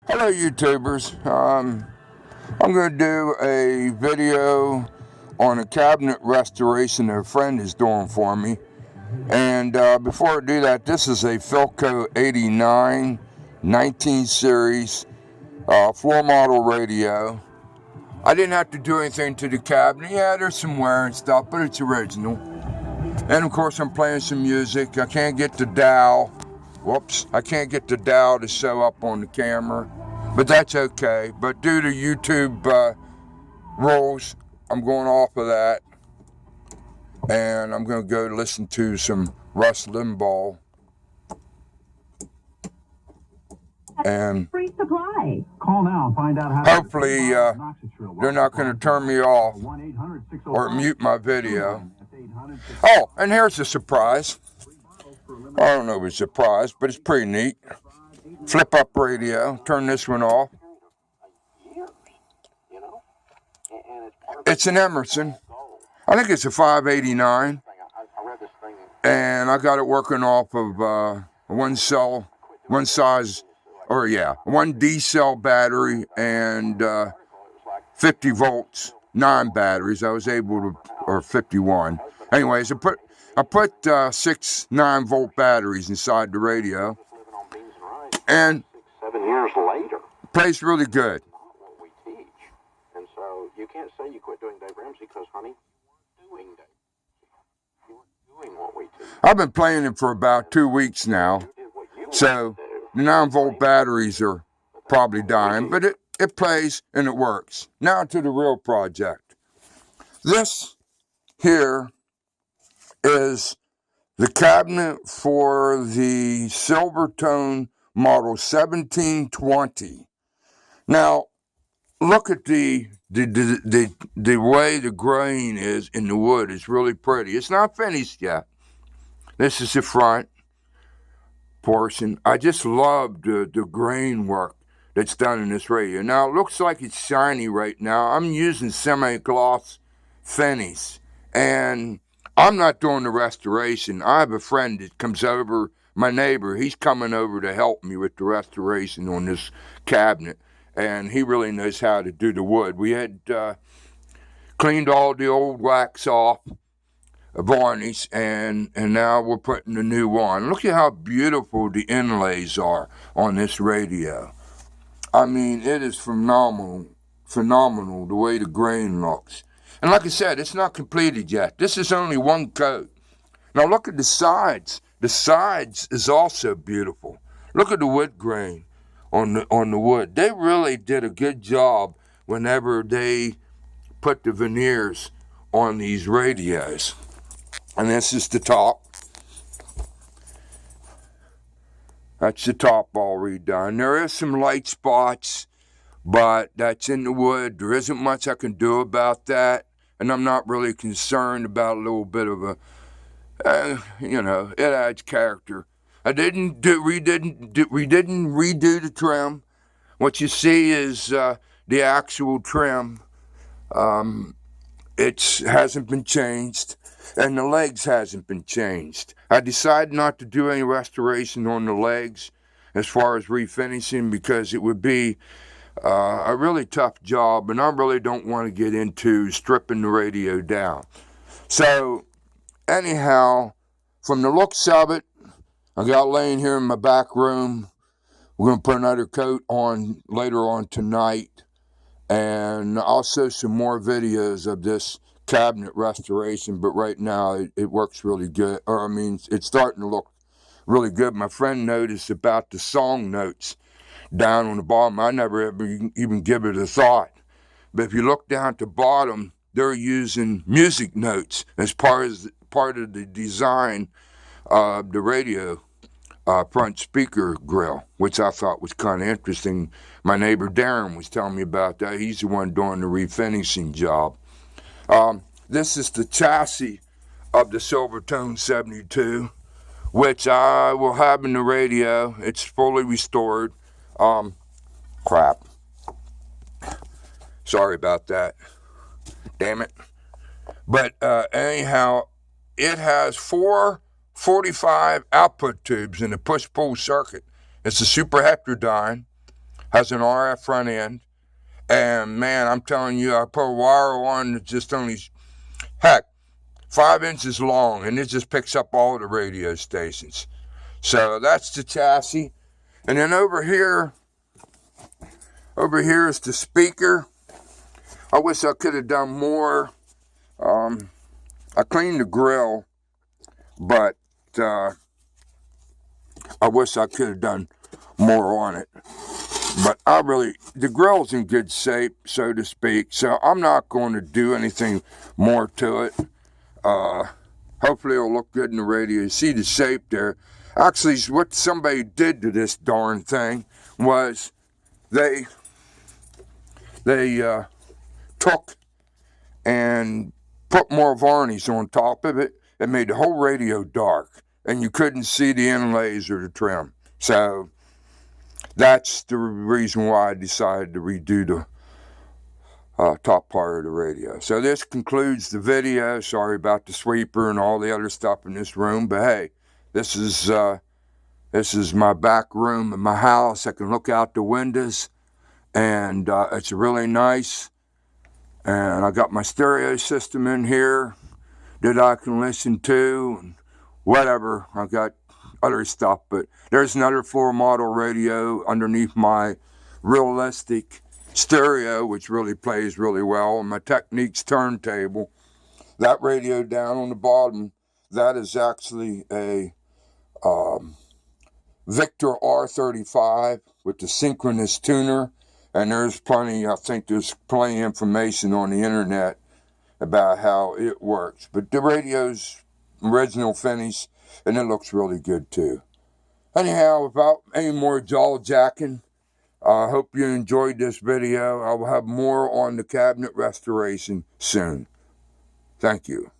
Hello YouTubers, I'm going to do a video on a cabinet restoration that a friend is doing for me. And before I do that, this is a Philco 89 19 series floor model radio. I didn't have to do anything to the cabinet. Yeah, there's some wear and stuff, but it's original. And of course I'm playing some music. I can't get the dial. Whoops, I can't get the dial to show up on the camera. But that's okay. But due to YouTube rules, I'm going off of that. And I'm going to go listen to some Rush Limbaugh. And free supply. Call now and find out how hopefully they're not going to turn me off or mute my video. Oh, and here's a surprise. I don't know if it's a surprise, but it's pretty neat. Flip up radio. Turn this one off. It's an Emerson. I think it's a 589. And I got it working off of one D cell battery and 50 volts, 9 batteries. I was able to, or 51. Anyways, I put 6 9-volt batteries inside the radio, and 7 years later, plays really good. what we teach, and so you can't say you quit doing Dave Ramsey because, honey, you're doing Dave. You're doing what we teach. I've been playing it for about 2 weeks now, so the 9-volt batteries are probably dying, but it plays and it works. Now to the real project. This here is the cabinet for the Silvertone model 1720. Now, look at the way the grain is in the wood. It's really pretty. It's not finished yet. This is the front portion. I just love the grain work that's done in this radio. Now, it looks like it's shiny right now. I'm using semi-gloss finish, and I'm not doing the restoration. I have a friend that comes over, my neighbor. He's coming over to help me with the restoration on this cabinet, and he really knows how to do the wood. We had cleaned all the old wax off, varnish, and now we're putting the new on. Look at how beautiful the inlays are on this radio. I mean, it is phenomenal the way the grain looks. And like I said, it's not completed yet. This is only one coat. Now look at the sides. The sides is also beautiful. Look at the wood grain on the wood. They really did a good job whenever they put the veneers on these radios. And this is the top. That's the top all redone. There is some light spots, but that's in the wood. There isn't much I can do about that. And I'm not really concerned about a little bit of a, it adds character. We didn't redo the trim. What you see is the actual trim. It hasn't been changed, and the legs hasn't been changed. I decided not to do any restoration on the legs as far as refinishing because it would be a really tough job, and I really don't want to get into stripping the radio down. So, anyhow, from the looks of it, I got laying here in my back room. We're going to put another coat on later on tonight, and I'll show some more videos of this cabinet restoration, but right now it works really good. It's starting to look really good. My friend noticed about the song notes down on the bottom. I never ever even give it a thought. But if you look down at the bottom, they're using music notes as part of the design of the radio front speaker grill, which I thought was kind of interesting. My neighbor Darren was telling me about that. He's the one doing the refinishing job. This is the chassis of the Silvertone 72, which I will have in the radio. It's fully restored. Crap. Sorry about that. Damn it. But anyhow, it has 4 45 output tubes in a push-pull circuit. It's a super heterodyne. has an RF front end. And man, I'm telling you, I put a wire on that just only, heck, 5 inches long, and it just picks up all the radio stations. So that's the chassis. And then over here is the speaker. I wish I could have done more. I cleaned the grill, but I wish I could have done more on it. But the grill's in good shape, so to speak, so I'm not going to do anything more to it. Hopefully it'll look good in the radio. You see the shape there. Actually, what somebody did to this darn thing was they took and put more varnish on top of it. It made the whole radio dark, and you couldn't see the inlays or the trim. So that's the reason why I decided to redo the top part of the radio. So this concludes the video. Sorry about the sweeper and all the other stuff in this room, but hey, this is my back room in my house. I can look out the windows, and it's really nice. And I got my stereo system in here that I can listen to, and whatever. I got other stuff, but there's another floor model radio underneath my realistic stereo, which really plays really well, and my Techniques turntable. That radio down on the bottom, that is actually a Victor R35 with the synchronous tuner, and there's plenty of information on the internet about how it works. But the radio's original finish, and it looks really good too. Anyhow, without any more jaw-jacking, I hope you enjoyed this video. I will have more on the cabinet restoration soon. Thank you.